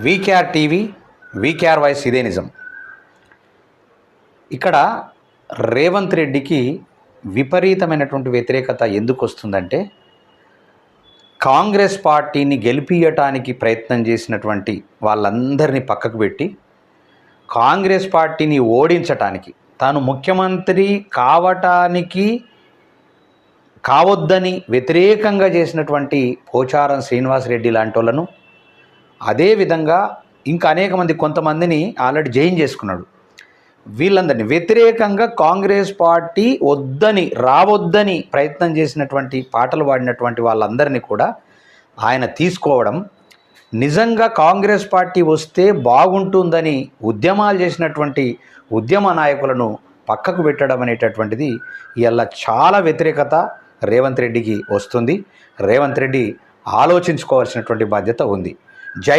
VKR TV, VKR voice, ఇదే నిజం. ఇక్కడ రేవంత్ రెడ్డికి విపరీతమైనటువంటి వ్యతిరేకత ఎందుకు వస్తుందంటే, కాంగ్రెస్ పార్టీని గెలిపియటానికి ప్రయత్నం చేసినటువంటి వాళ్ళందరినీ పక్కకు పెట్టి కాంగ్రెస్ పార్టీని ఓడించటానికి, తాను ముఖ్యమంత్రి కావద్దని వ్యతిరేకంగా చేసినటువంటి పోచారం శ్రీనివాసరెడ్డి లాంటి వాళ్ళను, అదేవిధంగా ఇంకా అనేక మంది కొంతమందిని ఆల్రెడీ జైన్ చేసుకున్నాడు. వీళ్ళందరినీ వ్యతిరేకంగా కాంగ్రెస్ పార్టీ రావద్దని ప్రయత్నం చేసినటువంటి పాటలు పాడినటువంటి వాళ్ళందరినీ కూడా ఆయన తీసుకోవడం, నిజంగా కాంగ్రెస్ పార్టీ వస్తే బాగుంటుందని ఉద్యమాలు చేసినటువంటి ఉద్యమ నాయకులను పక్కకు పెట్టడం అనేటటువంటిది ఇలా చాలా వ్యతిరేకత రేవంత్ రెడ్డికి వస్తుంది. రేవంత్ రెడ్డి ఆలోచించుకోవాల్సినటువంటి బాధ్యత ఉంది.